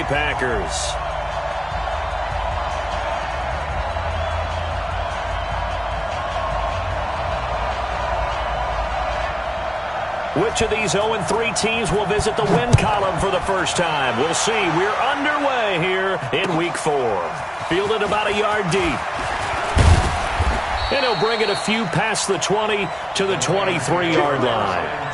Packers. Which of these 0-3 teams will visit the win column for the first time? We'll see. We're underway here in Week 4. Fielded about a yard deep. And he'll bring it a few past the 20 to the 23-yard line.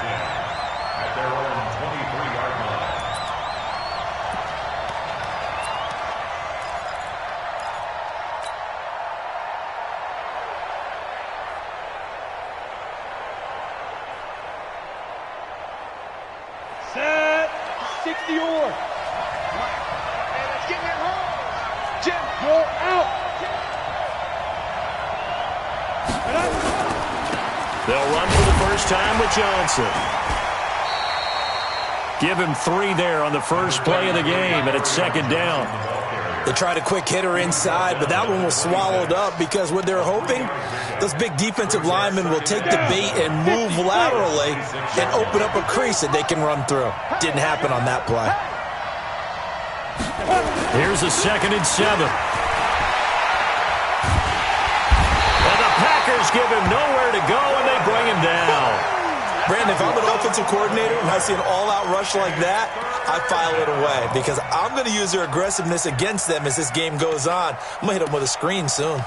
Set. 60 or. And it's getting it home. Jim, you're out. They'll run for the first time with Johnson. Give him 3 there on the first play of the game, and it's second down. They tried a quick hitter inside, but that one was swallowed up because what they're hoping, those big defensive linemen will take the bait and move laterally and open up a crease that they can run through. Didn't happen on that play. Here's a 2nd and 7. And the Packers give him nowhere to go, and they bring him down. Brandon, if I'm an offensive coordinator and I see an all-out rush like that, I file it away because I'm going to use their aggressiveness against them as this game goes on. I'm going to hit them with a screen soon.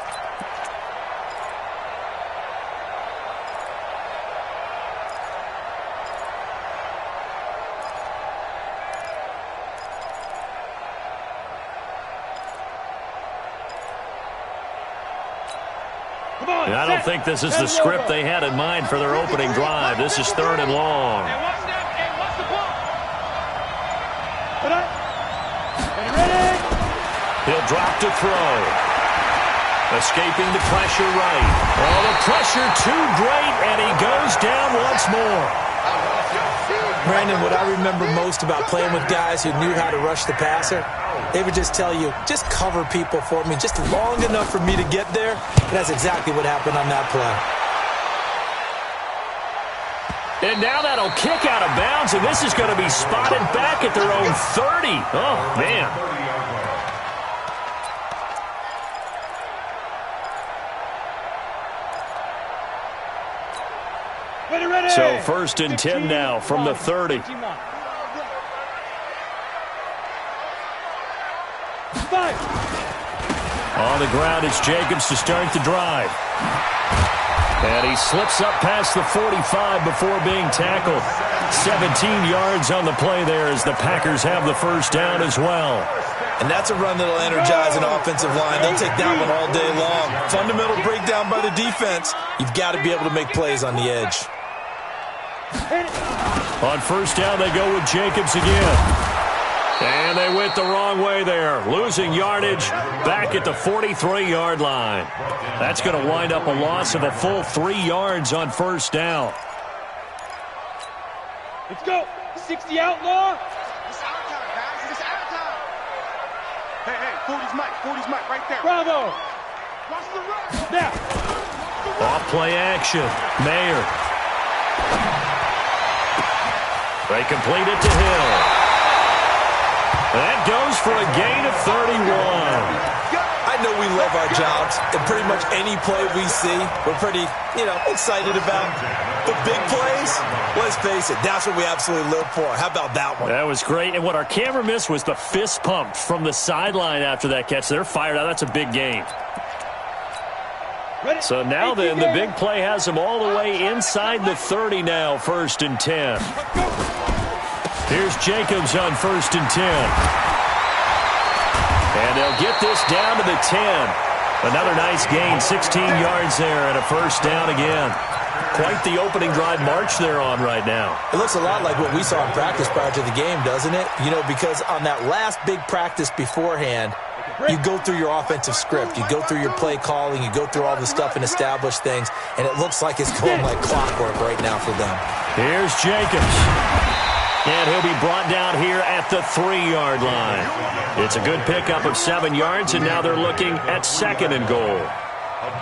I don't think this is the script they had in mind for their opening drive. This is 3rd and long. He'll drop to throw. Escaping the pressure right. Oh, the pressure too great, and he goes down once more. Brandon, what I remember most about playing with guys who knew how to rush the passer, they would just tell you, just cover people for me, just long enough for me to get there. And that's exactly what happened on that play. And now that'll kick out of bounds, and this is going to be spotted back at their own 30. Oh, man. Ready. So 1st and 10 now from the 30. On the ground, it's Jacobs to start the drive. And he slips up past the 45 before being tackled. 17 yards on the play there as the Packers have the first down as well. And that's a run that'll energize an offensive line. They'll take that one all day long. Fundamental breakdown by the defense. You've got to be able to make plays on the edge. On first down, they go with Jacobs again. And they went the wrong way there, losing yardage back at the 43-yard line. That's going to wind up a loss of a full 3 yards on first down. Let's go. 60 outlaw. It's our time, guys. It's our time. Hey, 40's Mike right there. Bravo. Watch the run. Now. Off-play action. Mayer. They complete it to Hill. That goes for a gain of 31. I know we love our jobs, and pretty much any play we see, we're pretty, excited about. The big plays, let's face it, that's what we absolutely live for. How about that one? That was great, and what our camera missed was the fist pump from the sideline after that catch. They're fired out. That's a big gain. So now then, the big play has them all the way inside the 30 now, 1st and 10. Here's Jacobs on 1st and 10. And they'll get this down to the 10. Another nice gain, 16 yards there and a first down again. Quite the opening drive march they're on right now. It looks a lot like what we saw in practice prior to the game, doesn't it? Because on that last big practice beforehand, you go through your offensive script. You go through your play calling. You go through all the stuff and establish things. And it looks like it's going like clockwork right now for them. Here's Jacobs. And he'll be brought down here at the 3-yard line. It's a good pickup of 7 yards, and now they're looking at 2nd and goal.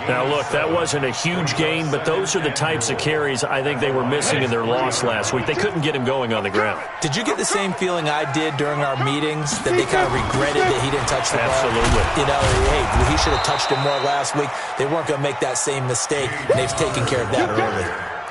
Now, look, that wasn't a huge gain, but those are the types of carries I think they were missing in their loss last week. They couldn't get him going on the ground. Did you get the same feeling I did during our meetings, that they kind of regretted that he didn't touch the ball? Absolutely. You know, hey, he should have touched it more last week. They weren't going to make that same mistake, and they've taken care of that early.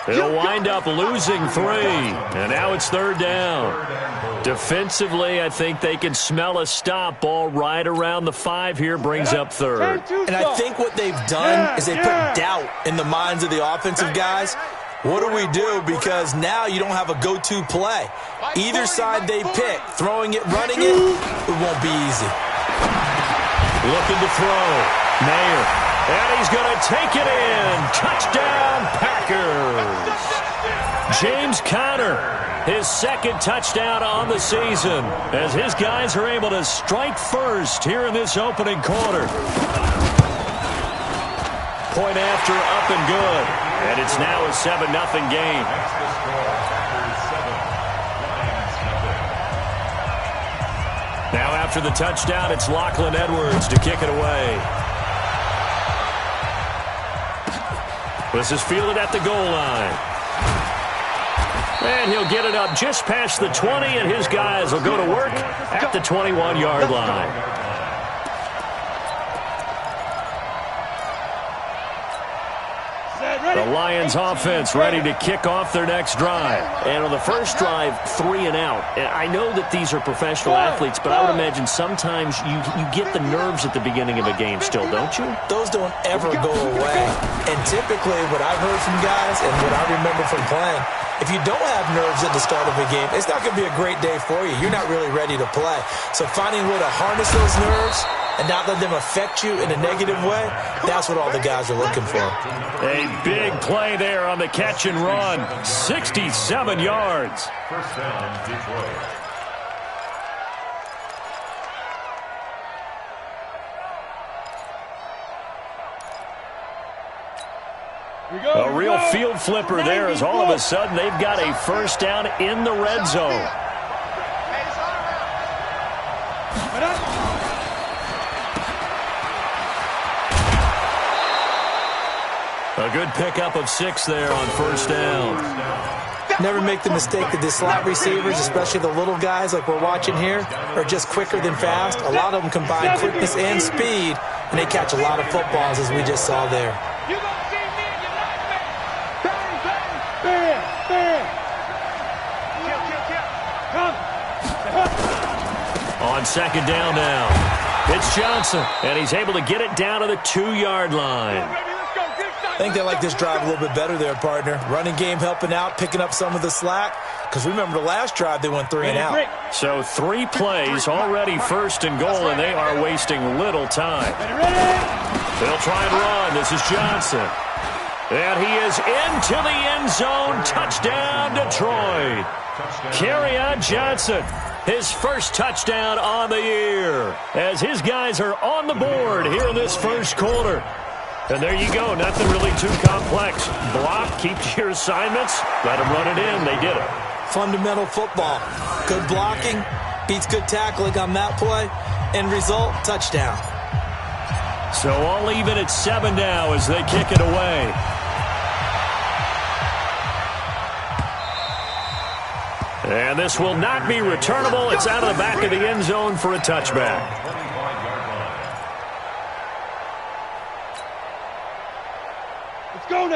They'll wind up losing 3, and now it's 3rd down. Defensively, I think they can smell a stop. Ball right around the 5 here, brings up 3rd. And I think what they've done is they put doubt in the minds of the offensive guys. What do we do? Because now you don't have a go-to play. Either side they pick, throwing it, running it, it won't be easy. Looking to throw. Mayer. And he's going to take it in. Touchdown, Packers. James Conner, his 2nd touchdown on the season, as his guys are able to strike first here in this opening quarter. Point after, up and good. And it's now a 7-0 game. Now after the touchdown, it's Lachlan Edwards to kick it away. This is fielded at the goal line. And he'll get it up just past the 20, and his guys will go to work at the 21-yard line. The Lions offense ready to kick off their next drive. And on the first drive, 3 and out. And I know that these are professional athletes, but I would imagine sometimes you get the nerves at the beginning of a game still, don't you? Those don't ever go away. And typically what I've heard from guys and what I remember from playing, if you don't have nerves at the start of a game, it's not going to be a great day for you. You're not really ready to play. So finding a way to harness those nerves and not let them affect you in a negative way, that's what all the guys are looking for. A big play there on the catch and run. 67 yards. First down, Detroit. A real field flipper there, as all of a sudden they've got a first down in the red zone. A good pickup of 6 there on first down. Never make the mistake that the slot receivers, especially the little guys like we're watching here, are just quicker than fast. A lot of them combine quickness and speed, and they catch a lot of footballs, as we just saw there. On second down now, it's Johnson, and he's able to get it down to the 2-yard line. I think they like this drive a little bit better there, partner. Running game helping out, picking up some of the slack. Because remember the last drive, they went 3 and out. So 3 plays, already first and goal, and they are wasting little time. They'll try and run. This is Johnson. And he is into the end zone. Touchdown, Detroit. Kerryon Johnson, his first touchdown on the year, as his guys are on the board here in this first quarter. And there you go. Nothing really too complex. Block, keep to your assignments, let them run it in. They did it. Fundamental football. Good blocking beats good tackling on that play. End result, touchdown. So all even at 7 now as they kick it away. And this will not be returnable. It's out of the back of the end zone for a touchback.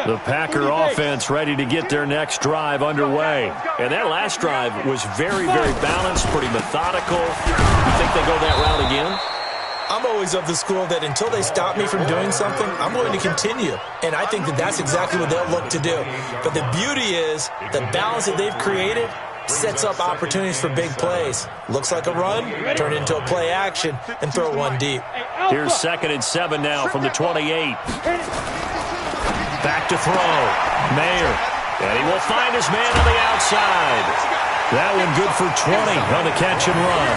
The Packer offense ready to get their next drive underway. And that last drive was very, very balanced, pretty methodical. You think they go that route again? I'm always of the school that until they stop me from doing something, I'm going to continue. And I think that that's exactly what they'll look to do. But the beauty is the balance that they've created sets up opportunities for big plays. Looks like a run, turn into a play action, and throw one deep. Here's 2nd and 7 now from the 28. Back to throw. Mayer. And he will find his man on the outside. That one good for 20 on the catch and run.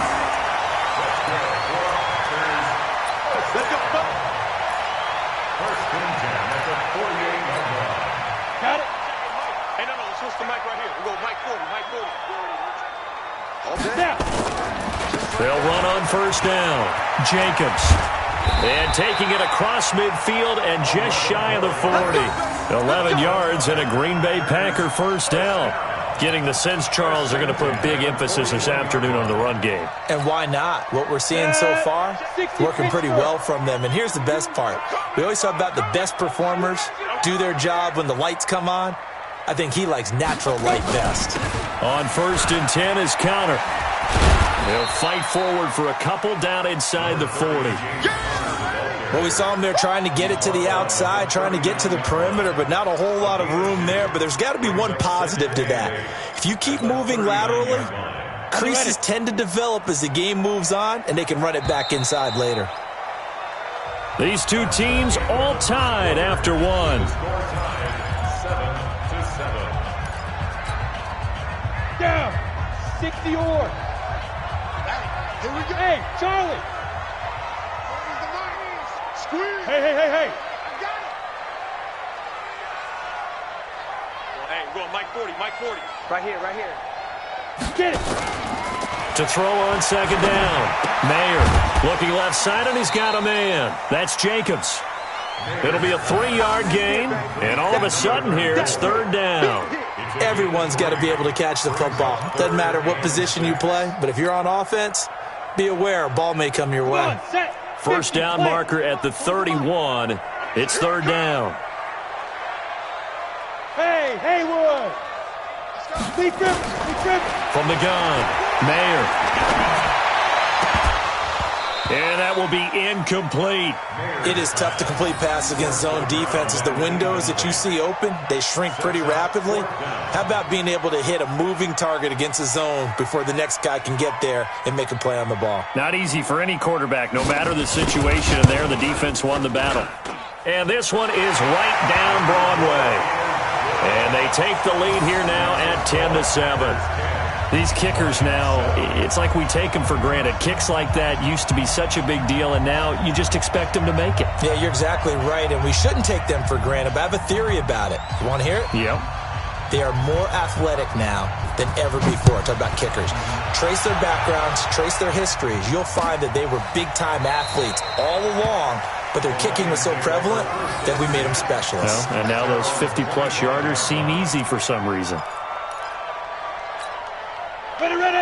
First and 10 at the 48-yard line. Got it? Hey, no, switch the mic right here. We go Mike 40, Mike 40. Now. They'll run on first down. Jacobs. And taking it across midfield and just shy of the 40. 11 yards and a Green Bay Packer first down. Getting the sense, Charles, they're going to put big emphasis this afternoon on the run game. And why not? What we're seeing so far, working pretty well from them. And here's the best part. We always talk about the best performers do their job when the lights come on. I think he likes natural light best. On 1st and 10 is Connor. They'll fight forward for a couple down inside the 40. Well, we saw him there trying to get it to the outside, trying to get to the perimeter, but not a whole lot of room there. But there's got to be one positive to that. If you keep moving laterally, creases tend to develop as the game moves on, and they can run it back inside later. These two teams all tied after one. 7-7. Down. 60 or. Here we go. Hey, Charlie. Squeeze. Hey. I got it. Hey, we're going Mike 40, Mike 40. Right here. Get it. To throw on 2nd down. Mayer looking left side, and he's got a man. That's Jacobs. It'll be a 3-yard gain, and all of a sudden here, it's 3rd down. Everyone's got to be able to catch the football. Doesn't matter what position you play, but if you're on offense, be aware a ball may come your way. First down marker at the 31. It's 3rd down. Hey, Haywood. Lead grip. From the gun, Mayer. And that will be incomplete. It is tough to complete passes against zone defenses. The windows that you see open, they shrink pretty rapidly. How about being able to hit a moving target against a zone before the next guy can get there and make a play on the ball? Not easy for any quarterback, no matter the situation. And there, the defense won the battle. And this one is right down Broadway. And they take the lead here now at 10-7. These kickers now, it's like we take them for granted. Kicks like that used to be such a big deal, and now you just expect them to make it. Yeah, you're exactly right, and we shouldn't take them for granted, but I have a theory about it. You want to hear it? Yep. They are more athletic now than ever before. Talk about kickers. Trace their backgrounds, trace their histories. You'll find that they were big-time athletes all along, but their kicking was so prevalent that we made them specialists. Well, and now those 50-plus yarders seem easy for some reason.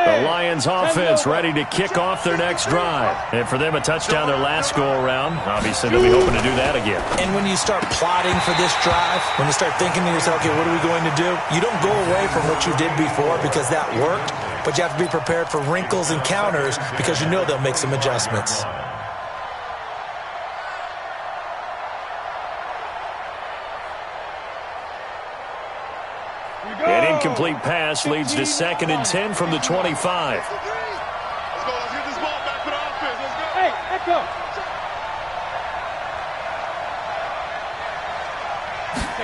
The Lions offense ready to kick off their next drive. And for them, a touchdown their last go-around. Obviously, they'll be hoping to do that again. And when you start plotting for this drive, when you start thinking to yourself, okay, what are we going to do? You don't go away from what you did before because that worked, but you have to be prepared for wrinkles and counters because you know they'll make some adjustments. An incomplete pass leads to 2nd and 10 from the 25. Let's go. Let's get this ball back for the offense. Let's go. Hey, echo.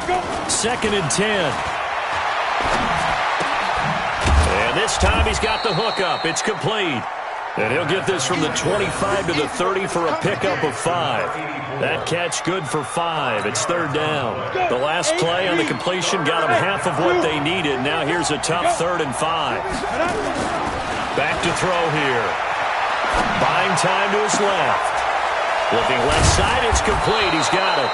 Go. 2nd and 10. And this time he's got the hook up. It's complete. And he'll get this from the 25 to the 30 for a pickup of 5. That catch good for 5. It's 3rd down. The last play on the completion got them half of what they needed. Now here's a tough 3rd and 5. Back to throw here. Buying time to his left. Looking left side, it's complete. He's got it.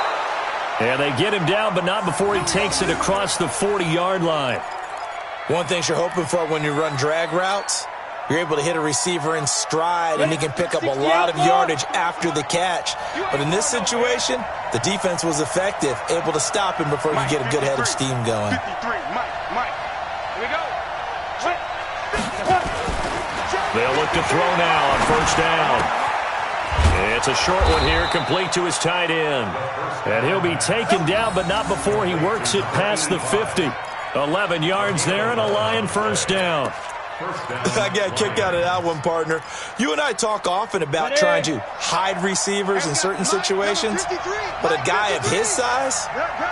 And they get him down, but not before he takes it across the 40-yard line. One thing you're hoping for when you run drag routes, you're able to hit a receiver in stride, and he can pick up a lot of yardage after the catch. But in this situation, the defense was effective, able to stop him before you get a good head of steam going. 53, Mike. Here we go. They'll look to throw now on 1st down. It's a short one here, complete to his tight end. And he'll be taken down, but not before he works it past the 50. 11 yards there and a Lion 1st down. I got a kick out of that one, partner. You and I talk often about trying to hide receivers in certain situations, but a guy of his size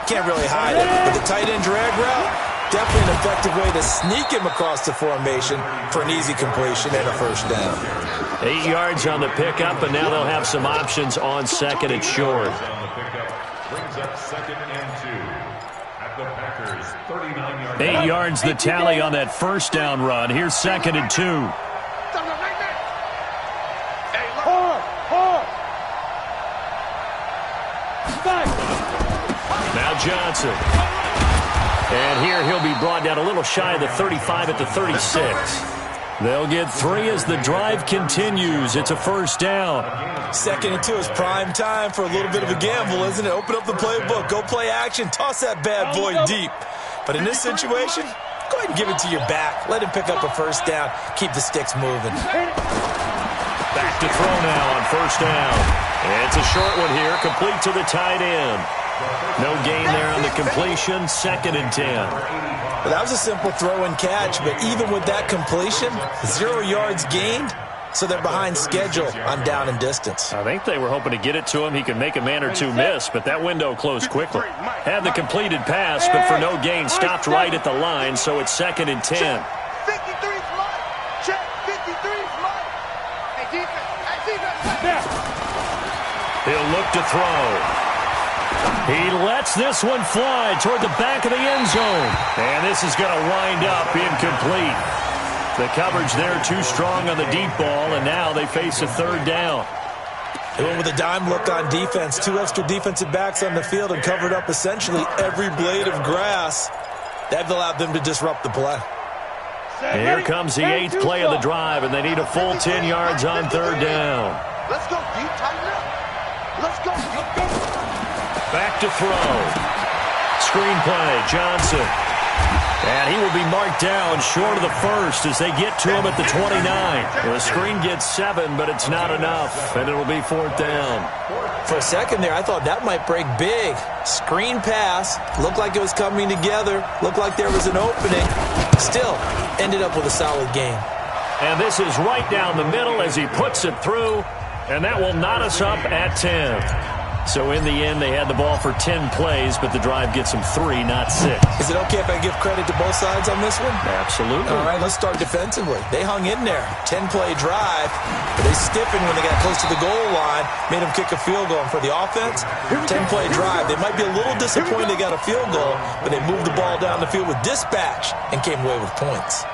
can't really hide it. But the tight end drag route, definitely an effective way to sneak him across the formation for an easy completion and a 1st down. 8 yards on the pickup, and now they'll have some options on 2nd and short. Brings up 2nd and 2 at the Packers' 39-yard 8 yards the tally on that 1st down run. Here's 2nd and 2. Johnson. And here he'll be brought down a little shy of the 35 at the 36. They'll get 3 as the drive continues. It's a first down. 2nd and 2 is prime time for a little bit of a gamble, isn't it? Open up the playbook, go play action, toss that bad boy deep. But in this situation, go ahead and give it to your back. Let him pick up a first down. Keep the sticks moving. Back to throw now on first down. And it's a short one here, complete to the tight end. No gain there on the completion, 2nd and 10. Well, that was a simple throw and catch, but even with that completion, 0 yards gained, so they're behind schedule on down and distance. I think they were hoping to get it to him. He could make a man or two miss, but that window closed quickly. Had the completed pass, but for no gain, stopped right at the line, so it's 2nd and 10. 53's mine. Check. 53's mine. Hey, defense. He'll look to throw. He lets this one fly toward the back of the end zone. And this is going to wind up incomplete. The coverage there too strong on the deep ball, and now they face a 3rd down. They went with a dime look on defense. 2 extra defensive backs on the field and covered up essentially every blade of grass. That allowed them to disrupt the play. Here comes the 8th play of the drive, and they need a full 10 yards on 3rd down. Let's go deep, tighten up. Let's go deep. Back to throw. Screenplay, Johnson. And he will be marked down short of the first as they get to him at the 29. The screen gets 7, but it's not enough, and it'll be 4th down. For a second there, I thought that might break big. Screen pass. Looked like it was coming together. Looked like there was an opening. Still, ended up with a solid game. And this is right down the middle as he puts it through, and that will knot us up at 10. So in the end, they had the ball for 10 plays, but the drive gets them 3, not 6. Is it okay if I give credit to both sides on this one? Absolutely. All right, let's start defensively. They hung in there. 10-play drive, but they stiffened when they got close to the goal line, made them kick a field goal. And for the offense, 10-play drive. They might be a little disappointed they got a field goal, but they moved the ball down the field with dispatch and came away with points.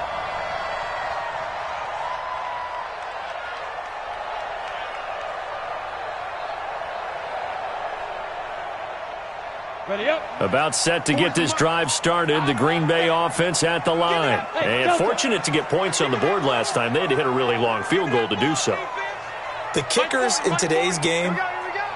Ready up. About set to get this drive started. The Green Bay offense at the line. And fortunate to get points on the board last time. They had to hit a really long field goal to do so. The kickers in today's game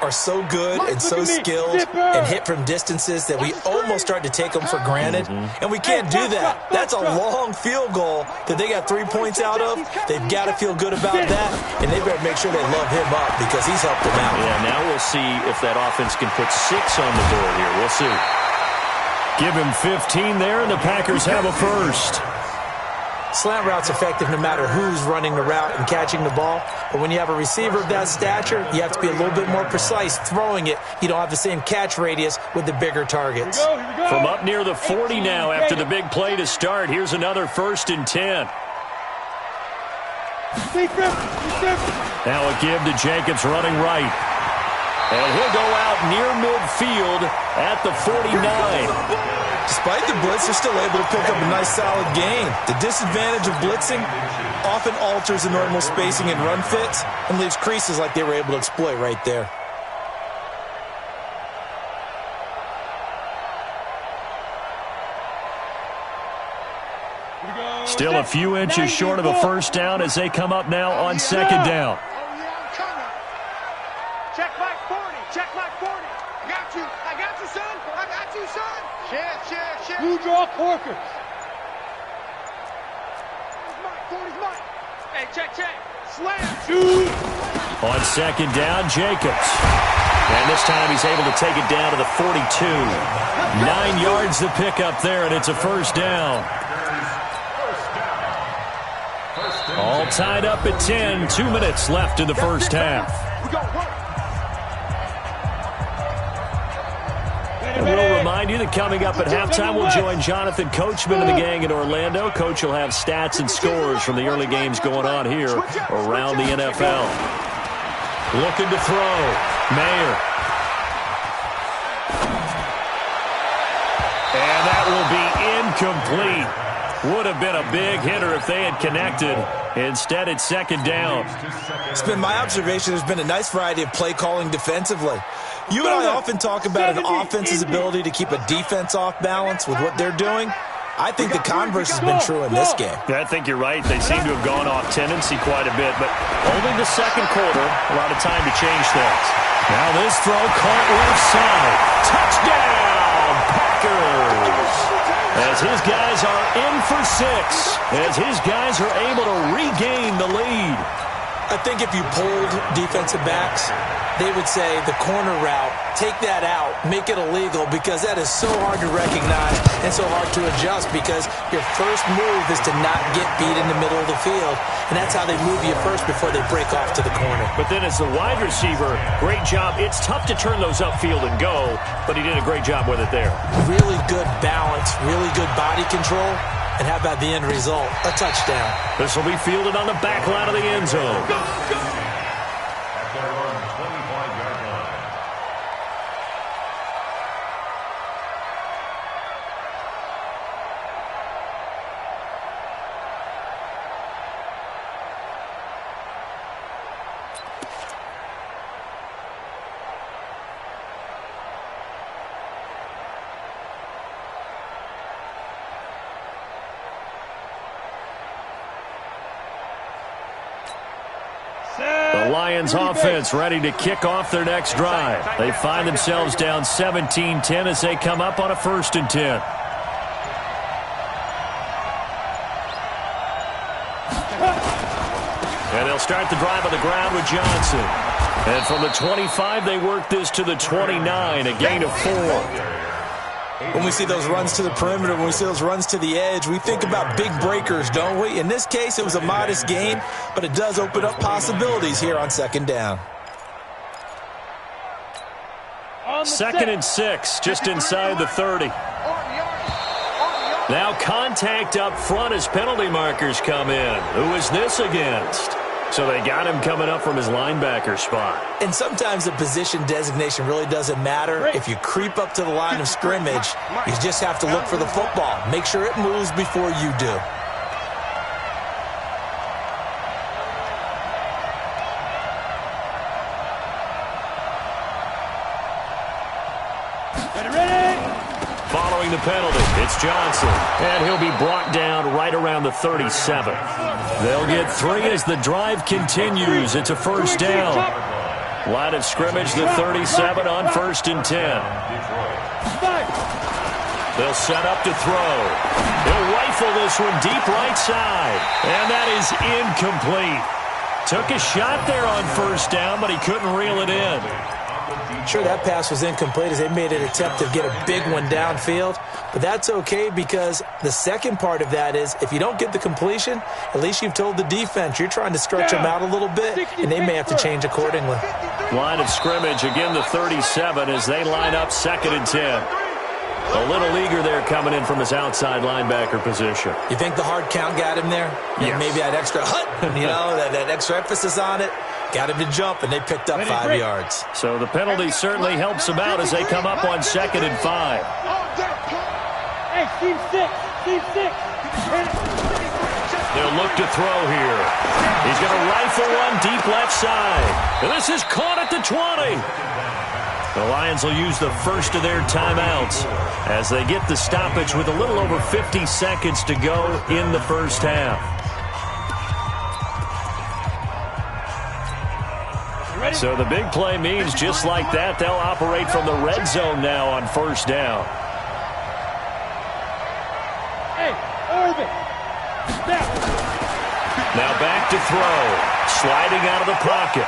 are so good and so skilled and hit from distances that we almost start to take them for granted. And we can't do that. That's a long field goal that they got 3 points out of. They've got to feel good about that, and they better make sure they love him up because he's helped them out. Yeah, now we'll see if that offense can put 6 on the board here. We'll see. Give him 15 there, and the Packers have a first. Slant route's effective no matter who's running the route and catching the ball. But when you have a receiver of that stature, you have to be a little bit more precise throwing it. You don't have the same catch radius with the bigger targets. Here we go. From up near the 40 now after the big play to start. Here's another 1st and 10. Now a give to Jacobs running right. And he'll go out near midfield at the 49. Despite the blitz, they're still able to pick up a nice, solid gain. The disadvantage of blitzing often alters the normal spacing and run fits and leaves creases like they were able to exploit right there. Still a few inches short of a first down as they come up now on 2nd down. Check back 40. Check back 40. I got you. I got you, son. I got you, son. Share. Blue draw corkers. 40's mine. Hey, check. Slam. Shoot. On 2nd down, Jacobs. And this time he's able to take it down to the 42. 9 yards to pick up there, and it's a first down. All tied up at 10. 2 minutes left in the first half. And we'll remind you that coming up at halftime, we'll join Jonathan Coachman and the gang in Orlando. Coach will have stats and scores from the early games going on here around the NFL. Looking to throw. Mayer. And that will be incomplete. Would have been a big hitter if they had connected. Instead, it's second down. It's been my observation there's been a nice variety of play calling defensively. You and I often talk about an offense's ability to keep a defense off balance with what they're doing. I think the converse has been true in this game. I think you're right. They seem to have gone off tendency quite a bit, but only the second quarter, a lot of time to change things. Now this throw caught left side. Touchdown, Packers! As his guys are in for 6, as his guys are able to regain the lead. I think if you polled defensive backs, they would say the corner route, take that out, make it illegal, because that is so hard to recognize and so hard to adjust, because your first move is to not get beat in the middle of the field, and that's how they move you first before they break off to the corner. But then as the wide receiver, great job. It's tough to turn those upfield and go, but he did a great job with it there. Really good balance, really good body control. And how about the end result? A touchdown. This will be fielded on the back line of the end zone. At their own 25-yard line. The Lions offense ready to kick off their next drive. They find themselves down 17-10 as they come up on a 1st and 10. And they'll start the drive on the ground with Johnson. And from the 25, they work this to the 29, a gain of 4. When we see those runs to the perimeter, when we see those runs to the edge, we think about big breakers, don't we? In this case, it was a modest gain, but it does open up possibilities here on 2nd down. 2nd and 6, just inside the 30. Now contact up front as penalty markers come in. Who is this against? So they got him coming up from his linebacker spot. And sometimes the position designation really doesn't matter. If you creep up to the line of scrimmage, you just have to look for the football. Make sure it moves before you do. Following the penalty, it's Johnson. And he'll be brought down right around the 37. They'll get 3 as the drive continues. It's a 1st down. Line of scrimmage, the 37 on 1st and 10. They'll set up to throw. He'll rifle this one deep right side. And that is incomplete. Took a shot there on 1st down, but he couldn't reel it in. Sure, that pass was incomplete as they made an attempt to get a big one downfield, but that's okay because the second part of that is if you don't get the completion, at least you've told the defense you're trying to stretch them out a little bit, and they may have to change accordingly. Line of scrimmage, again the 37 as they line up 2nd and 10. A little eager there coming in from his outside linebacker position. You think the hard count got him there? Yes. Maybe that extra that extra emphasis on it. Got him to jump, and they picked up 5 yards. So the penalty certainly helps them out as they come up on 2nd and 5. Hey, team 6. They'll look to throw here. He's going to rifle one deep left side. And this is caught at the 20. The Lions will use the first of their timeouts as they get the stoppage with a little over 50 seconds to go in the 1st half. So the big play means just like that, they'll operate from the red zone now on 1st down. Hey, Irvin. Now back to throw. Sliding out of the pocket.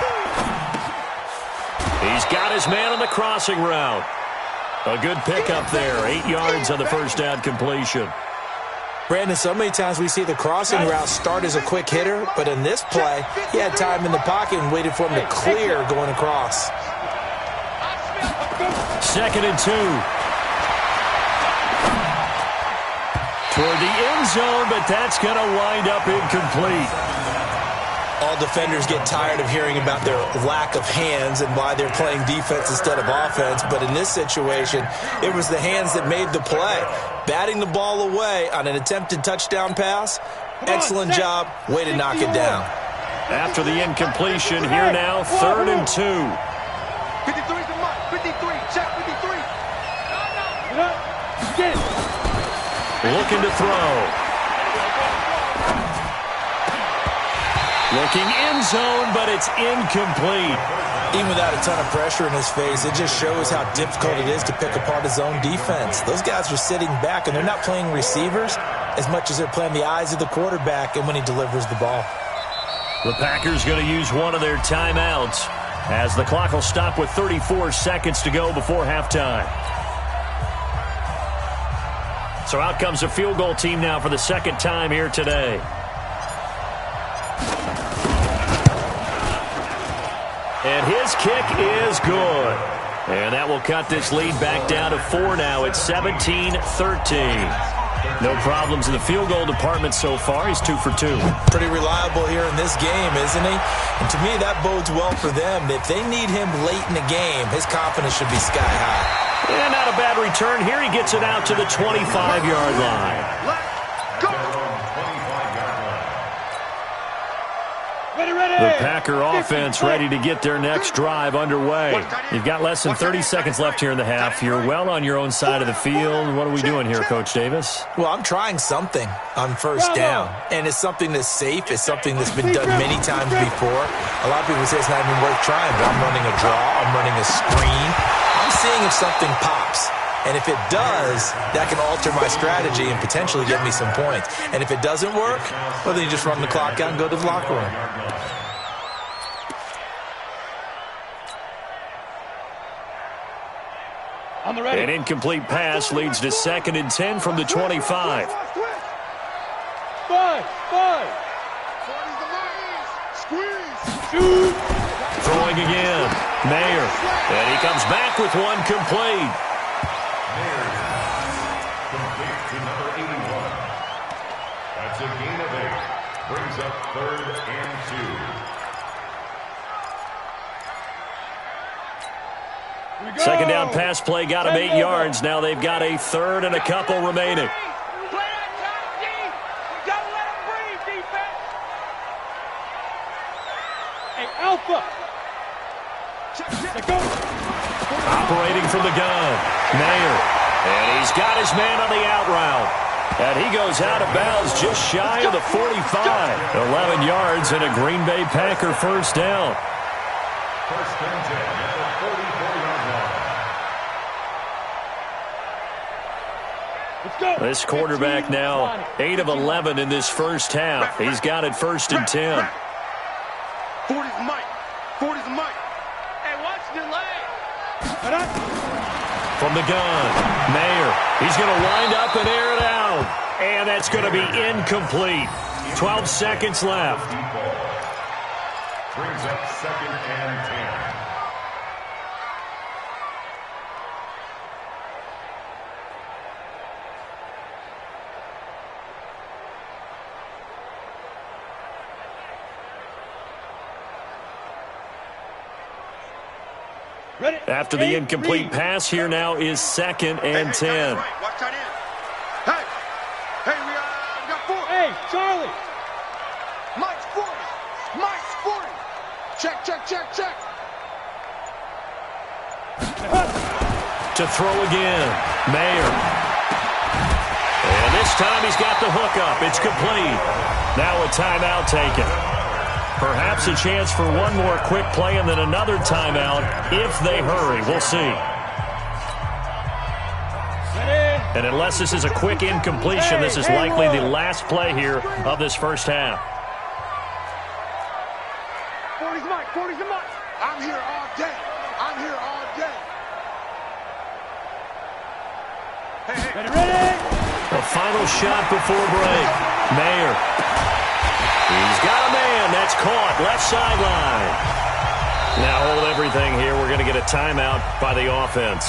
He's got his man on the crossing route. A good pickup there. 8 yards on the 1st down completion. Brandon, so many times we see the crossing route start as a quick hitter, but in this play, he had time in the pocket and waited for him to clear going across. 2nd and 2. Toward the end zone, but that's going to wind up incomplete. All defenders get tired of hearing about their lack of hands and why they're playing defense instead of offense. But in this situation, it was the hands that made the play. Batting the ball away on an attempted touchdown pass, excellent job. Way to knock it down. After the incompletion, here now, 3rd and 2. 53's the mark. 53. Check 53. Looking to throw. Looking end zone, but it's incomplete. Even without a ton of pressure in his face, it just shows how difficult it is to pick apart his own defense. Those guys are sitting back, and they're not playing receivers as much as they're playing the eyes of the quarterback and when he delivers the ball. The Packers going to use one of their timeouts as the clock will stop with 34 seconds to go before halftime. So out comes a field goal team now for the second time here today. And his kick is good. And that will cut this lead back down to 4 now. It's 17-13. No problems in the field goal department so far. He's 2 for 2. Pretty reliable here in this game, isn't he? And to me, that bodes well for them. If they need him late in the game, his confidence should be sky high. And not a bad return here. He gets it out to the 25-yard line. The Packer offense ready to get their next drive underway. You've got less than 30 seconds left here in the half. You're well on your own side of the field. What are we doing here, Coach Davis? Well, I'm trying something on first down, and it's something that's safe. It's something that's been done many times before. A lot of people say it's not even worth trying, but I'm running a draw. I'm running a screen. I'm seeing if something pops. And if it does, that can alter my strategy and potentially get me some points. And if it doesn't work, well, then you just run the clock out and go to the locker room. An incomplete pass leads to 2nd and 10 from the 25. Throwing again. Mayer. And he comes back with one complete. Complete to number 81. That's a gain of 8. Brings up 3rd and 2. Second down pass play got him 8 yards. Now they've got a 3rd and a couple remaining. Operating from the gun. Mayer. And he's got his man on the out route. And he goes out of bounds just shy of the 45. 11 yards and a Green Bay Packer first down. First and 10 at the 44-yard line. This quarterback now 8 of 11 in this first half. He's got it 1st and 10. 40's Mike. 40's Mike. Hey, watch the leg. From the gun, Mayer. He's going to wind up and air it out. And that's going to be incomplete. 12 seconds left. Brings up 2nd and 10. After the incomplete pass, here now is 2nd and 10. Watch tight end. Hey, we got 4. Hey, Charlie. Mike's 40. Mike's 40. Check. To throw again, Mayer. And this time he's got the hookup. It's complete. Now a timeout taken. Perhaps a chance for one more quick play and then another timeout if they hurry. We'll see. And unless this is a quick incompletion, this is likely the last play here of this first half. 40's Mike. 40's Mike. I'm here all day. Hey. The final shot before break. Mayer. He's got a man. That's caught. Left sideline. Now hold everything here. We're going to get a timeout by the offense.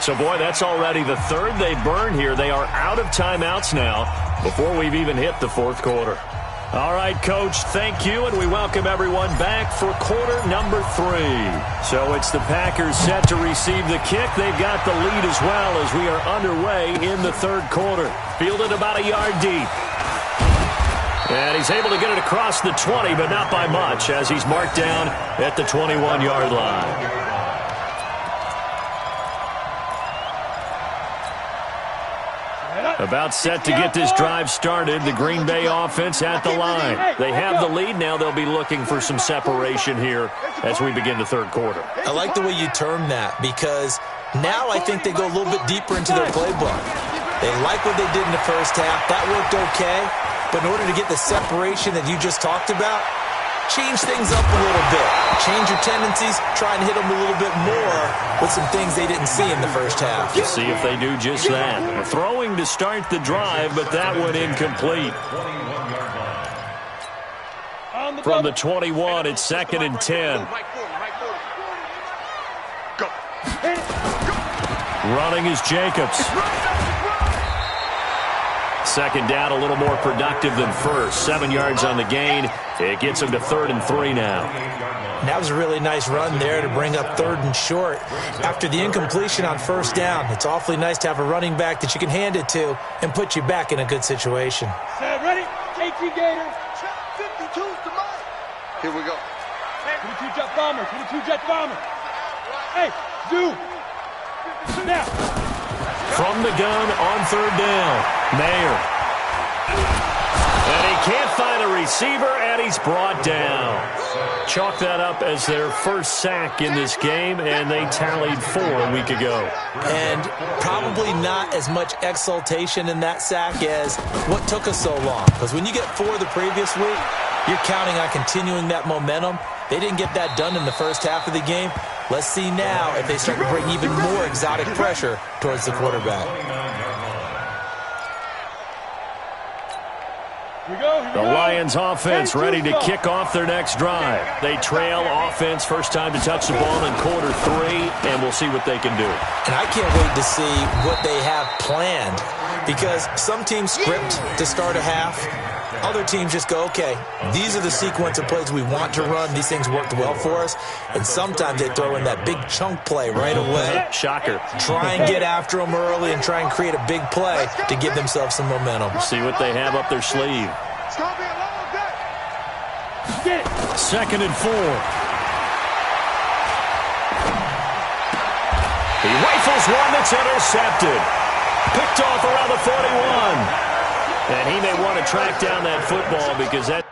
So, boy, that's already the 3rd they've burned here. They are out of timeouts now before we've even hit the 4th quarter. All right, Coach, thank you, and we welcome everyone back for quarter number 3. So it's the Packers set to receive the kick. They've got the lead as well as we are underway in the third quarter. Fielded about a yard deep. And he's able to get it across the 20, but not by much, as he's marked down at the 21-yard line. About set to get this drive started. The Green Bay offense at the line. They have the lead. Now they'll be looking for some separation here as we begin the third quarter. I like the way you term that, because now I think they go a little bit deeper into their playbook. They like what they did in the first half. That worked okay. But in order to get the separation that you just talked about, change things up a little bit. Change your tendencies. Try and hit them a little bit more with some things they didn't see in the first half. See if they do just that. Throwing to start the drive, but that one incomplete. From the 21, it's 2nd and 10. Running is Jacobs. Second down, a little more productive than first. 7 yards on the gain. It gets him to 3rd and 3 now. That was a really nice run there to bring up 3rd and short. After the incompletion on first down, it's awfully nice to have a running back that you can hand it to and put you back in a good situation. Set, ready? KT Gator. 52's the mark. Here we go. 22 jet bomber. 22 jet bomber. Hey, Zoo. Now. From the gun on 3rd down, Mayer. And he can't find a receiver, and he's brought down. Chalk that up as their first sack in this game, and they tallied 4 a week ago. And probably not as much exultation in that sack as what took us so long. Because when you get 4 the previous week, you're counting on continuing that momentum. They didn't get that done in the first half of the game. Let's see now if they start to bring even more exotic pressure towards the quarterback. The Lions offense ready to kick off their next drive. They trail offense, first time to touch the ball in quarter 3, and we'll see what they can do. And I can't wait to see what they have planned, because some teams script to start a half. Other teams just go, okay, these are the sequence of plays we want to run. These things worked well for us. And sometimes they throw in that big chunk play right away. Shocker. Try and get after them early and try and create a big play to give themselves some momentum. See what they have up their sleeve. It's going to be a long day. 2nd and 4. He rifles one that's intercepted. Picked off around the 41. And he may want to track down that football because that...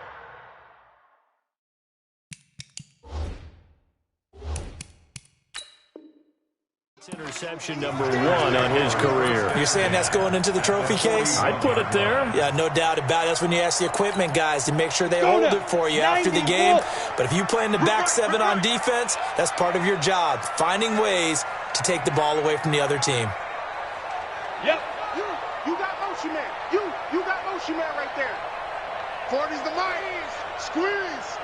interception number 1 on his career. You're saying that's going into the trophy case? I'd put it there. Yeah, no doubt about it. That's when you ask the equipment guys to make sure they hold it for you after the game. But if you play in the back 7 on defense, that's part of your job, finding ways to take the ball away from the other team. Yep. You got motion man. You got motion man right there. 40's the line. Squeeze.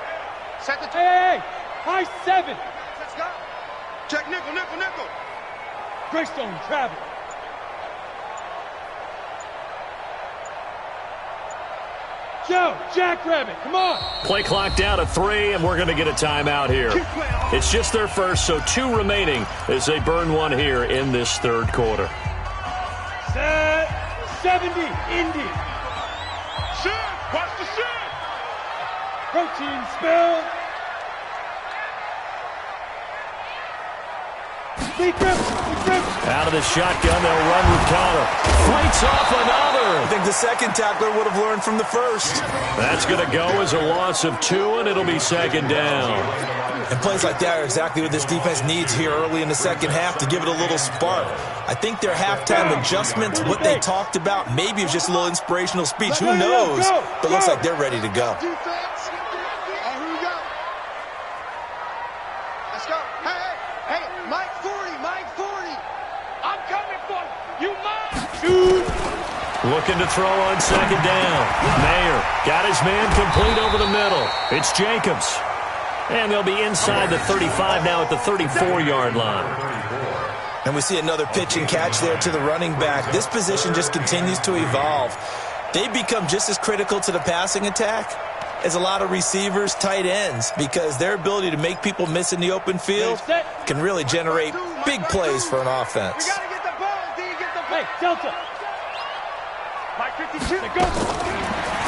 Second. Hey, high 7. Let's go. Check nickel. Greystone travel. Joe, Jackrabbit, come on. Play clock down to 3, and we're going to get a timeout here. It's just their first, so 2 remaining as they burn 1 here in this third quarter. Set 70, Indy. Shit, watch the shit. Protein spill. Big grip. Out of the shotgun, they'll run with counter. Fights off another. I think the second tackler would have learned from the first. That's going to go as a loss of 2, and it'll be 2nd down. And plays like that are exactly what this defense needs here early in the second half to give it a little spark. I think their halftime adjustments, what they talked about, maybe it was just a little inspirational speech. Who knows? But it looks like they're ready to go. Defense. Oh, here we go. Let's go. Hey, Mike 40. I'm coming for you. You mine. Shoot. Looking to throw on 2nd down. Mayer got his man complete over the middle. It's Jacobs. And they'll be inside the 35 now at the 34-yard line. And we see another pitch and catch there to the running back. This position just continues to evolve. they become just as critical to the passing attack as a lot of receivers, tight ends, because their ability to make people miss in the open field can really generate big plays for an offense. We gotta get the ball, D. Get the ball. Hey, Delta. 552. Go.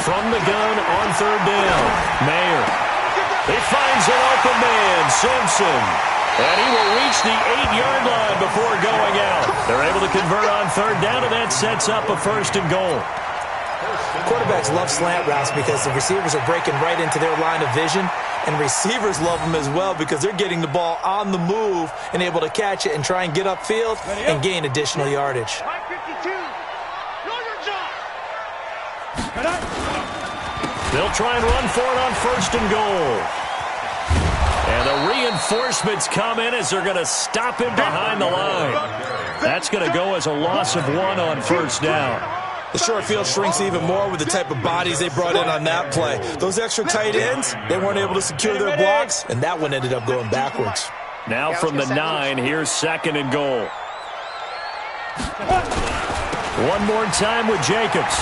From the gun on third down, Mayer. He finds an open man, Simpson. And he will reach the 8-yard line before going out. They're able to convert on third down, and that sets up a 1st and goal. Quarterbacks love slant routes because the receivers are breaking right into their line of vision, and receivers love them as well because they're getting the ball on the move and able to catch it and try and get upfield and gain additional yardage. 552. Know your job. They'll try and run for it on 1st and goal. And the reinforcements come in as they're going to stop him behind the line. That's going to go as a loss of 1 on 1st down. The short field shrinks even more with the type of bodies they brought in on that play. Those extra tight ends, they weren't able to secure their blocks, and that one ended up going backwards. Now from the 9, here's 2nd and goal. One more time with Jacobs.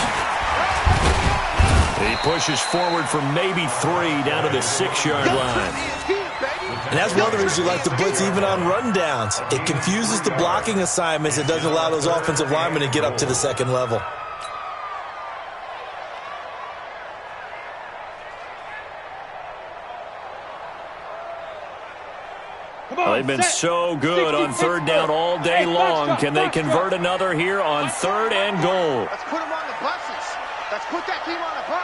He pushes forward for maybe 3 down to the 6-yard line. And that's one of the reasons you like to blitz even on rundowns. It confuses the blocking assignments. It doesn't allow those offensive linemen to get up to the 2nd level. They've been so good on 3rd down all day long. Can they convert another here on 3rd and goal? Let's put them on the buses. Let's put that team on a bus.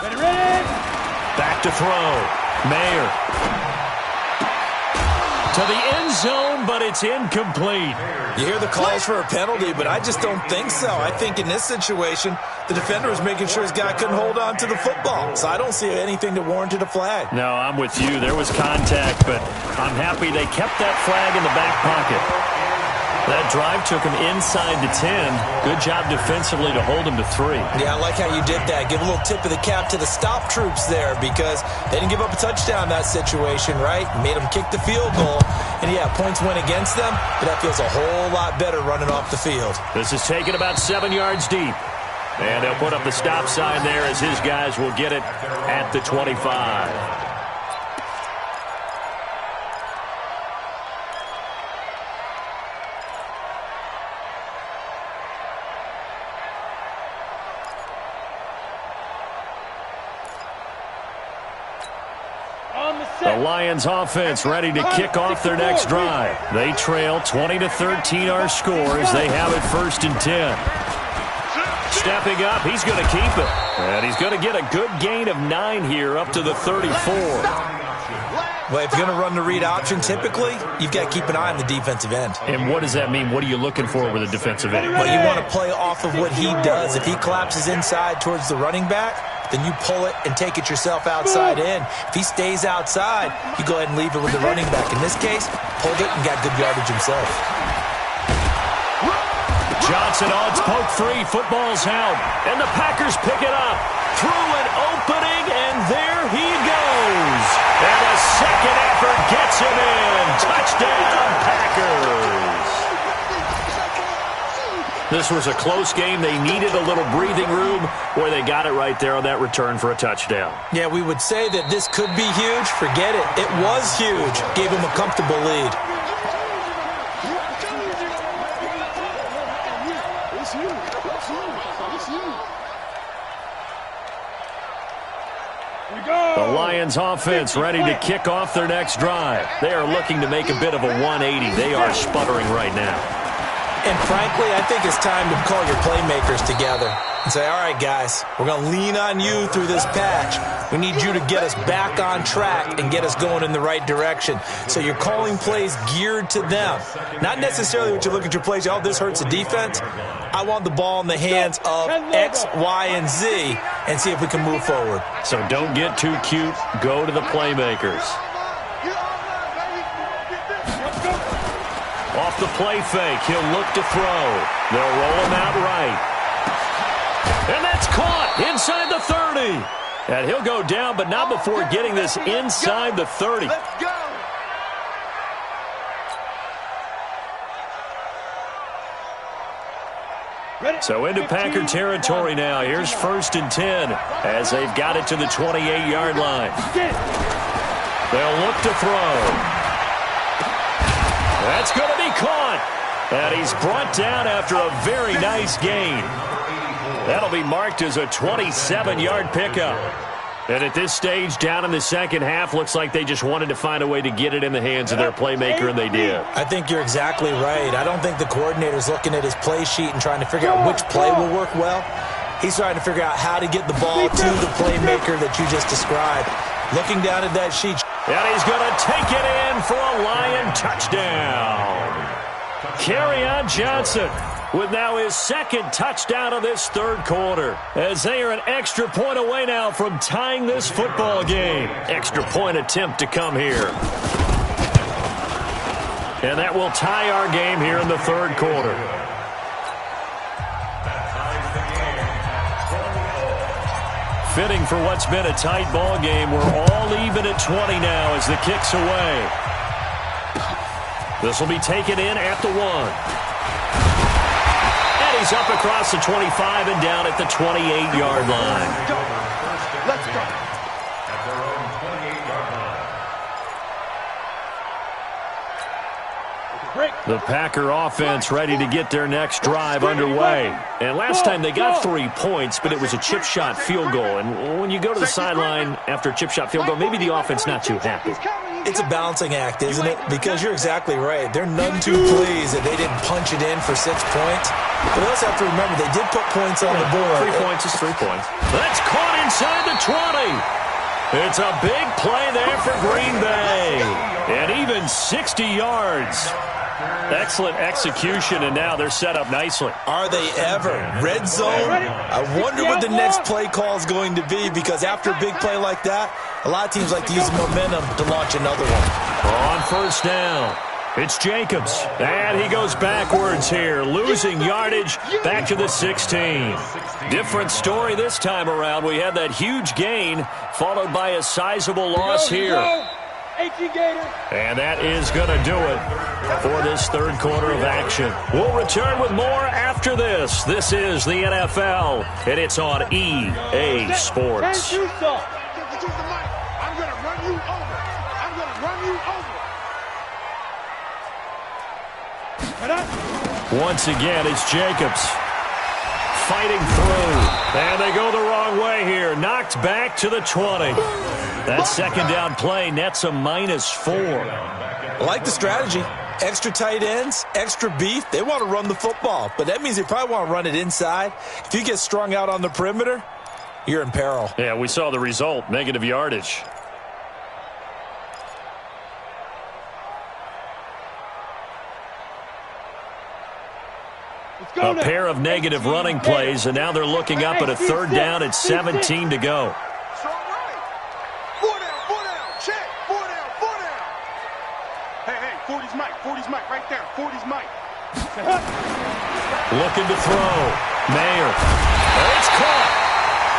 Ready. Back to throw. Mayer. To the end zone, but it's incomplete. You hear the calls for a penalty, but I just don't think so. I think in this situation, the defender was making sure his guy couldn't hold on to the football. So I don't see anything that warranted a flag. No, I'm with you. There was contact, but I'm happy they kept that flag in the back pocket. That drive took him inside the 10. Good job defensively to hold him to 3. Yeah, I like how you did that. Give a little tip of the cap to the stop troops there because they didn't give up a touchdown in that situation, right? Made them kick the field goal. And, yeah, points went against them, but that feels a whole lot better running off the field. This is taken about 7 yards deep. And they'll put up the stop sign there as his guys will get it at the 25. The Lions offense ready to kick off their next drive. They trail 20-13 our scores. They have it 1st and 10. Stepping up, he's going to keep it. And he's going to get a good gain of 9 here up to the 34. Well, if you're going to run the read option, typically, you've got to keep an eye on the defensive end. And what does that mean? What are you looking for with a defensive end? Well, you want to play off of what he does. If he collapses inside towards the running back, then you pull it and take it yourself outside in. If he stays outside, you go ahead and leave it with the running back. In this case, pulled it and got good yardage himself. Johnson on poke free. Football's out. And the Packers pick it up. Through an opening, and there he goes. And a second effort gets him in. Touchdown, Packers. This was a close game. They needed a little breathing room where they got it right there on that return for a touchdown. Yeah, we would say that this could be huge. Forget it. It was huge. Gave him a comfortable lead. The Lions offense ready to kick off their next drive. They are looking to make a bit of a 180. They are sputtering right now. And frankly, I think it's time to call your playmakers together and say, all right, guys, we're going to lean on you through this patch. We need you to get us back on track and get us going in the right direction. So you're calling plays geared to them. Not necessarily what you look at your plays, oh, this hurts the defense. I want the ball in the hands of X, Y, and Z and see if we can move forward. So don't get too cute. Go to the playmakers. Off the play fake, he'll look to throw. They'll roll him out right. And that's caught inside the 30. And he'll go down, but not before getting this inside the 30. Let's go. So into Packer territory now. Here's 1st and 10 as they've got it to the 28-yard line. They'll look to throw. That's going to be caught. And he's brought down after a very nice gain. That'll be marked as a 27-yard pickup. And at this stage, down in the second half, looks like they just wanted to find a way to get it in the hands of their playmaker, and they did. I think you're exactly right. I don't think the coordinator's looking at his play sheet and trying to figure out which play will work well. He's trying to figure out how to get the ball to the playmaker that you just described. Looking down at that sheet. And he's going to take it in for a Lion touchdown. Kerryon Johnson with now his 2nd touchdown of this 3rd quarter, as they are an extra point away now from tying this football game. Extra point attempt to come here. And that will tie our game here in the 3rd quarter. Fitting for what's been a tight ball game. We're all even at 20 now as the kick's away. This will be taken in at the 1. He's up across the 25 and down at the 28-yard line. Let's go. At their own 28-yard line. The Packer offense ready to get their next drive underway. And last time they got 3 points, but it was a chip shot field goal. And when you go to the sideline after a chip shot field goal, maybe the offense not too happy. It's a balancing act, isn't it? Because you're exactly right. They're none too pleased that they didn't punch it in for 6 points. But we also have to remember they did put points on the board. 3 points is 3 points. That's caught inside the 20. It's a big play there for Green Bay. And even 60 yards. Excellent execution, and now they're set up nicely. Are they ever? Red zone? I wonder what the next play call is going to be, because after a big play like that, a lot of teams like to use momentum to launch another one. On 1st down, it's Jacobs. And he goes backwards here, losing yardage back to the 16. Different story this time around. We had that huge gain, followed by a sizable loss here. And that is going to do it for this 3rd quarter of action. We'll return with more after this. This is the NFL, and it's on EA Sports. I'm going to run you over. I'm going to run you over. Once again, it's Jacobs fighting through. And they go the wrong way here. Knocked back to the 20. That 2nd down play nets a -4. I like the strategy. Extra tight ends, extra beef. They want to run the football, but that means they probably want to run it inside. If you get strung out on the perimeter, you're in peril. Yeah, we saw the result, negative yardage. A pair of negative running plays, and now they're looking up at a 3rd down at 17 to go. Hey, 40's Mike, 40's Mike, right there, 40's Mike. Looking to throw. Mayer. It's caught.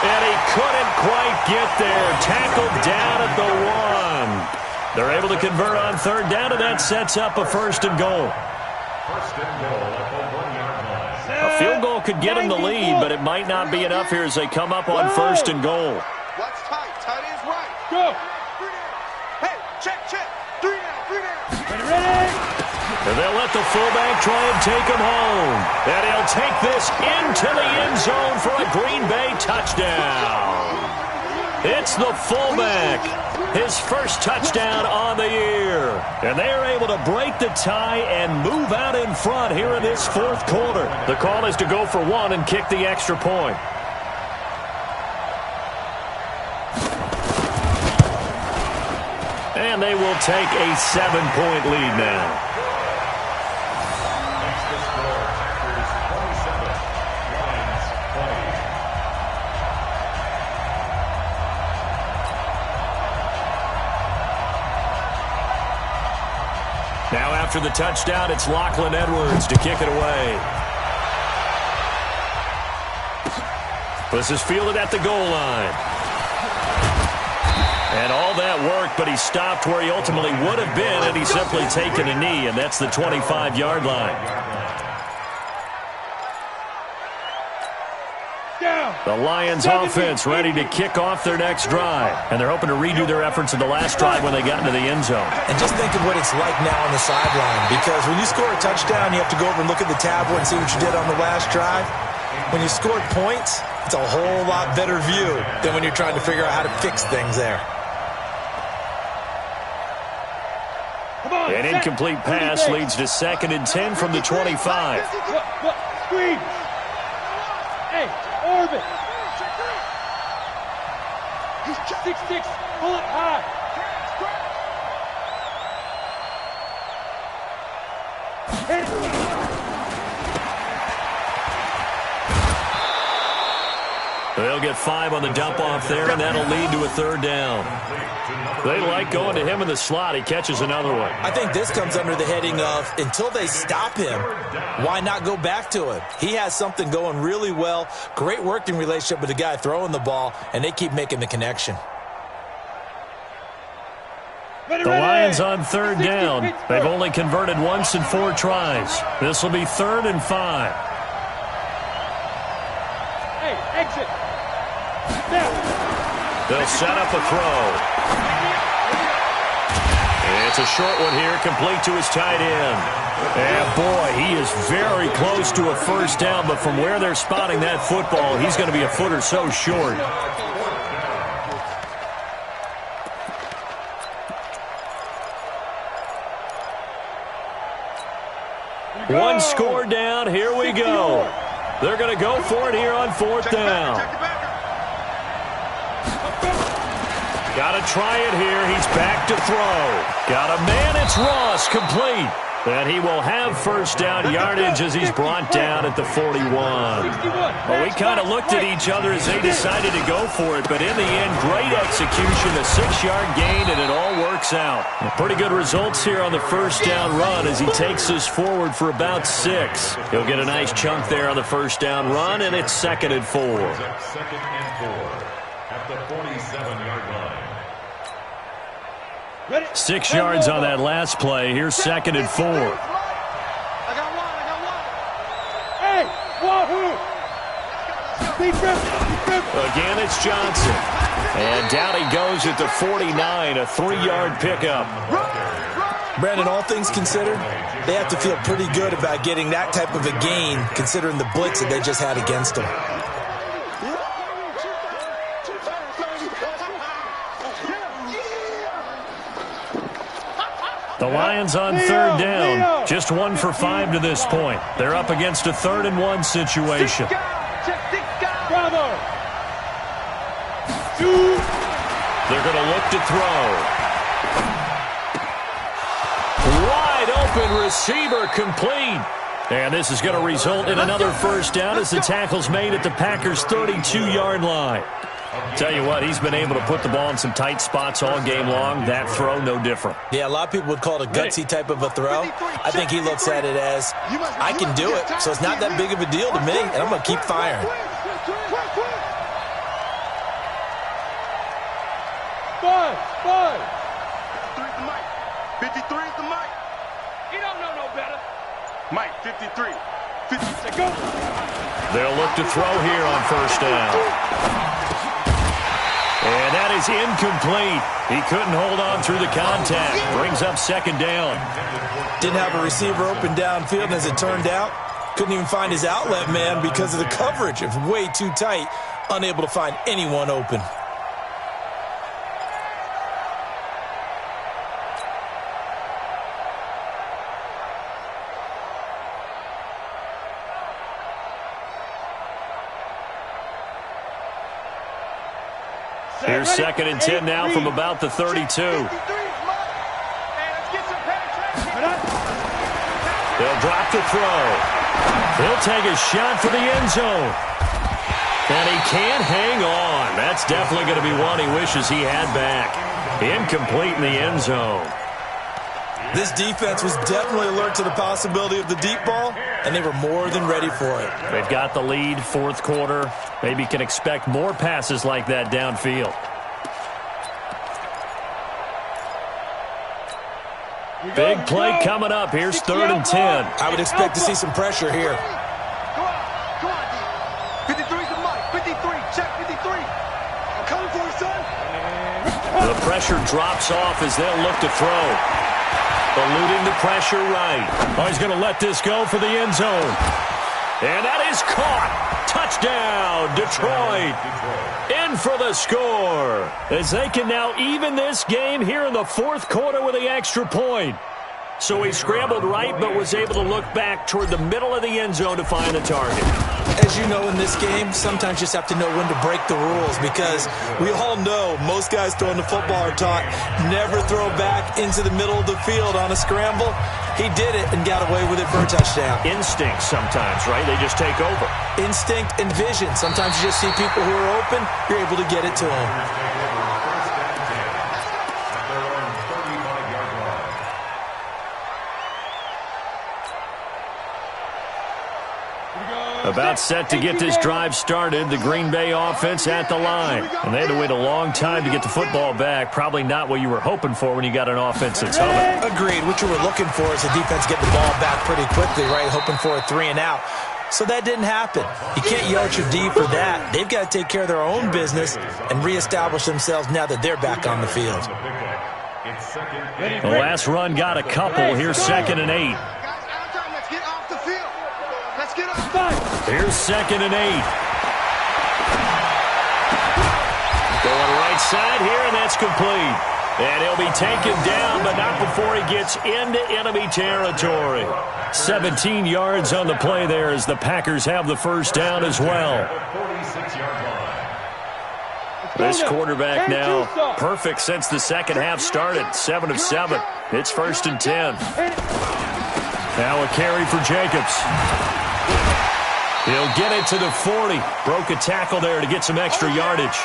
And he couldn't quite get there. Tackled down at the 1. They're able to convert on 3rd down, and that sets up a 1st and goal. 1st and goal at the 1-yard line. A field goal could get him the lead, but it might not be enough here as they come up on 1st and goal. Watch tight, tight ends right. Go. 3 down. Hey, check. 3 down. Ready? And they'll let the fullback try and take him home. And he'll take this into the end zone for a Green Bay touchdown. It's the fullback. His 1st touchdown on the year. And they are able to break the tie and move out in front here in this 4th quarter. The call is to go for 1 and kick the extra point. And they will take a 7-point lead now. Next to score, Packers 27, Lions 20. Now after the touchdown, it's Lachlan Edwards to kick it away. This is fielded at the goal line. And all that worked, but he stopped where he ultimately would have been, and he's simply taken a knee, and that's the 25-yard line. The Lions offense ready to kick off their next drive. And they're hoping to redo their efforts in the last drive when they got into the end zone. And just think of what it's like now on the sideline. Because when you score a touchdown, you have to go over and look at the tablet and see what you did on the last drive. When you scored points, it's a whole lot better view than when you're trying to figure out how to fix things there. An incomplete pass leads to 2nd and 10 from the 25. Screen. Hey, Orbit. 6-6, pull it high. They'll get 5 on the dump-off there, and that'll lead to a 3rd down. They like going to him in the slot. He catches another one. I think this comes under the heading of, until they stop him, why not go back to him? He has something going really well, great working relationship with the guy throwing the ball, and they keep making the connection. The Lions on 3rd down. They've only converted once in 4 tries. This will be 3rd and 5. Hey, exit. They'll set up a throw. It's a short one here, complete to his tight end. And boy, he is very close to a 1st down, but from where they're spotting that football, he's going to be a foot or so short. One score down, here we go. They're going to go for it here on 4th down. Got to try it here. He's back to throw. Got a man. It's Ross, complete. And he will have 1st down yardage as he's brought down at the 41. Well, we kind of looked at each other as they decided to go for it, but in the end, great execution, a 6-yard gain, and it all works out. Pretty good results here on the 1st down run as he takes us forward for about 6. He'll get a nice chunk there on the 1st down run, and it's 2nd and 4. 2nd and 4 at the 47-yard line. 6 yards on that last play. Here's 2nd and 4. Hey, wahoo! Again, it's Johnson. And down he goes at the 49, a 3-yard pickup. Brandon, all things considered, they have to feel pretty good about getting that type of a gain considering the blitz that they just had against them. The Lions on 3rd down. Just 1 for 5 to this point. They're up against a 3rd and 1 situation. Bravo. They're going to look to throw. Wide open receiver, complete. And this is going to result in another 1st down as the tackle's made at the Packers' 32-yard line. Tell you what, he's been able to put the ball in some tight spots all game long. That throw, no different. Yeah, a lot of people would call it a gutsy type of a throw. I think he looks at it as, I can do it, so it's not that big of a deal to me, and I'm going to keep firing. Five. 53's the mic. 53's the mic. You don't know no better. Mike, 53. 50. Go. They'll look to throw here on 1st down. And that is incomplete. He couldn't hold on through the contact. Brings up 2nd down. Didn't have a receiver open downfield, and as it turned out, couldn't even find his outlet man because of the coverage. It was way too tight, unable to find anyone open. Here's 2nd and 10 now from about the 32. They'll drop the throw. He'll take a shot for the end zone. And he can't hang on. That's definitely going to be one he wishes he had back. Incomplete in the end zone. This defense was definitely alert to the possibility of the deep ball, and they were more than ready for it. They've got the lead, 4th quarter. Maybe can expect more passes like that downfield. Big play coming up. Here's 3rd and 10. I would expect to see some pressure here. Come on, 53's the mic. 53. pressure drops off as they'll look to throw. Eluding the pressure right. Oh, he's going to let this go for the end zone. And that is caught. Touchdown, Detroit. In for the score. As they can now even this game here in the fourth quarter with the extra point. So he scrambled right, but was able to look back toward the middle of the end zone to find the target. As you know in this game, sometimes you just have to know when to break the rules, because we all know most guys throwing the football are taught never throw back into the middle of the field on a scramble. He did it and got away with it for a touchdown. Instinct sometimes, right? They just take over. Instinct and vision. Sometimes you just see people who are open, you're able to get it to them. About set to get this drive started, the Green Bay offense at the line. And they had to wait a long time to get the football back. Probably not what you were hoping for when you got an offense that's humming. Agreed. What you were looking for is the defense get the ball back pretty quickly, right? Hoping for a 3 and out. So that didn't happen. You can't yell at your D for that. They've got to take care of their own business and reestablish themselves now that they're back on the field. The last run got a couple. Here's 2nd and 8. Here's 2nd and 8. Going right side here, and that's complete. And he'll be taken down, but not before he gets into enemy territory. 17 yards on the play there as the Packers have the first down as well. This quarterback now perfect since the second half started. 7 of 7. It's 1st and 10. Now a carry for Jacobs. He'll get it to the 40. Broke a tackle there to get some extra yardage.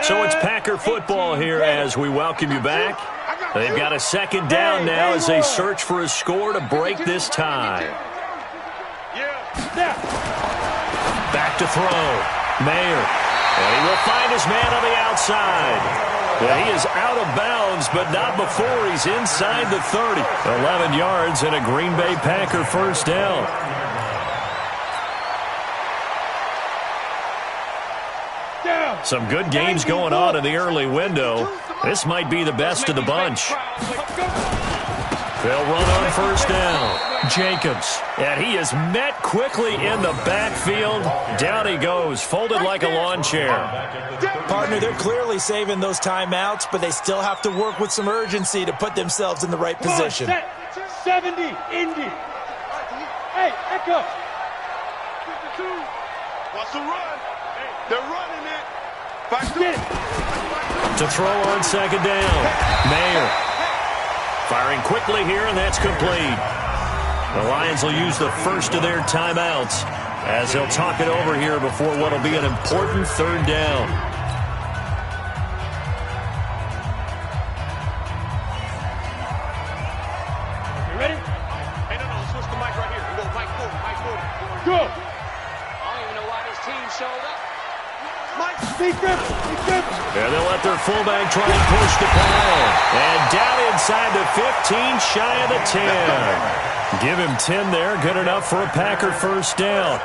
So it's Packer football here as we welcome you back. They've got a 2nd down now as they search for a score to break this tie. Back to throw. Mayer. And he will find his man on the outside. And he is out of bounds, but not before he's inside the 30. 11 yards and a Green Bay Packer first down. Some good games going on in the early window. This might be the best of the bunch. They'll run on first down. Jacobs. And he is met quickly in the backfield. Down he goes, folded like a lawn chair. Partner, they're clearly saving those timeouts, but they still have to work with some urgency to put themselves in the right position. 70, Indy. Hey, Echo. 52. Wants to run. They're running it. To throw on 2nd down. Mayer. Firing quickly here, and that's complete. The Lions will use the first of their timeouts as they'll talk it over here before what will be an important 3rd down. You ready? Hey, no, switch the mic right here. We go mic forward, mic forward. Go. I don't even know why this team showed up. Mike, speak up. And they'll let their fullback try and push the ball. And down inside the 15, shy of the 10. Give him 10 there. Good enough for a Packer first down.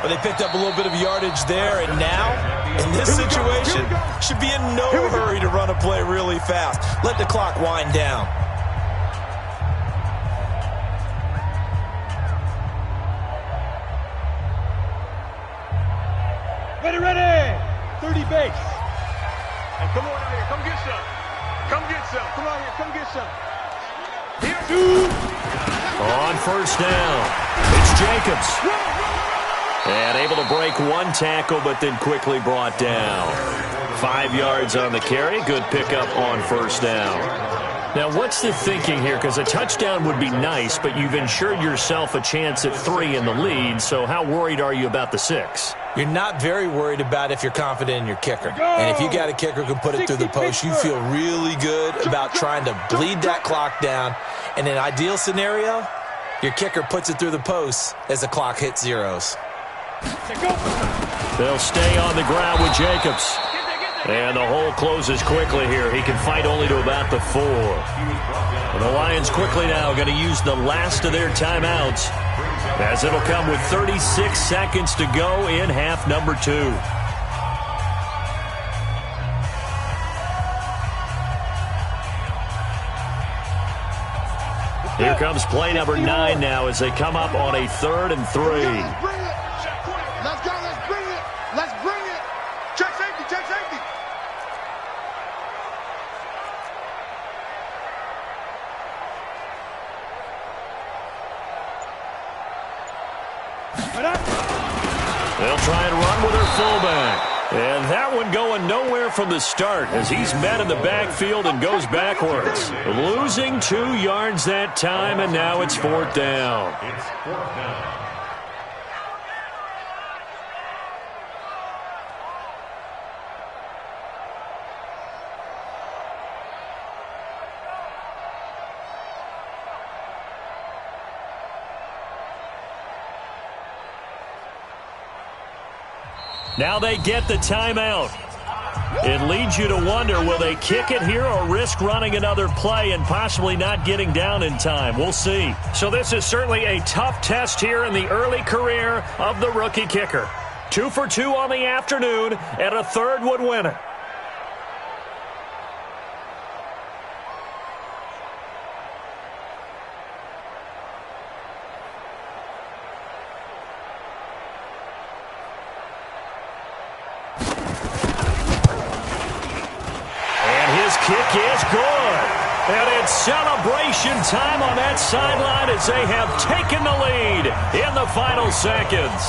Well, they picked up a little bit of yardage there, and now, in this situation, should be in no hurry to run a play really fast. Let the clock wind down. Ready. 30 base. Hey, come on out here. Come get some. Come get some. Come on here. Come get some. Here. 2. On first down, it's Jacobs. And able to break one tackle, but then quickly brought down. 5 yards on the carry. Good pickup on first down. Now, what's the thinking here? Because a touchdown would be nice, but you've ensured yourself a chance at 3 in the lead, so how worried are you about the 6? You're not very worried about if you're confident in your kicker. And if you got a kicker who can put it through the post, you feel really good about trying to bleed that clock down. In an ideal scenario, your kicker puts it through the post as the clock hits zeros. They'll stay on the ground with Jacobs. And the hole closes quickly here. He can fight only to about the 4. And the Lions quickly now going to use the last of their timeouts, as it'll come with 36 seconds to go in half number 2. Here comes play number 9 now as they come up on a 3rd and 3. Let's go, let's bring it. Let's bring it. Check safety, check safety. They'll try and run with their fullback. And that one going nowhere from the start as he's met in the backfield and goes backwards. Losing 2 yards that time, and now it's 4th down. It's 4th down. Now they get the timeout. It leads you to wonder, will they kick it here or risk running another play and possibly not getting down in time? We'll see. So this is certainly a tough test here in the early career of the rookie kicker. 2 for 2 on the afternoon, and a 3rd would win it. Kick is good. And it's celebration time on that sideline as they have taken the lead in the final seconds.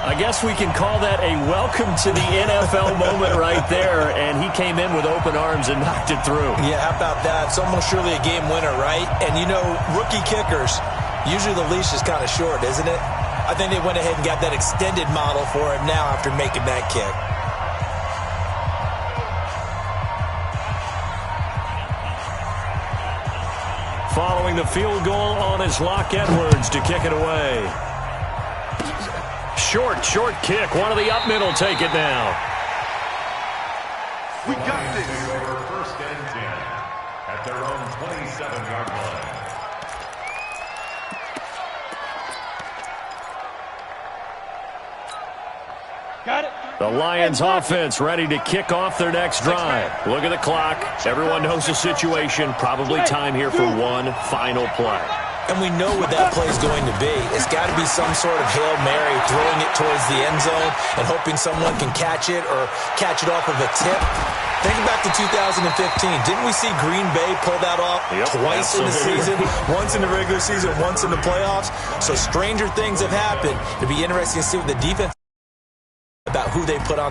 I guess we can call that a welcome to the NFL moment right there, and he came in with open arms and knocked it through. Yeah, how about that? It's almost surely a game winner, right? And, you know, rookie kickers, usually the leash is kind of short, isn't it? I think they went ahead and got that extended model for him now after making that kick. Following the field goal on is Locke Edwards to kick it away. Short kick. One of the up middle take it now. We got this. For 1st and 10 at their own 27-yard line. Got it. The Lions offense ready to kick off their next drive. Look at the clock. Everyone knows the situation. Probably time here for one final play. And we know what that play is going to be. It's got to be some sort of Hail Mary, throwing it towards the end zone and hoping someone can catch it or catch it off of a tip. Think back to 2015. Didn't we see Green Bay pull that off twice in the season? Once in the regular season, once in the playoffs. So stranger things have happened. It'll be interesting to see what the defense about who they put on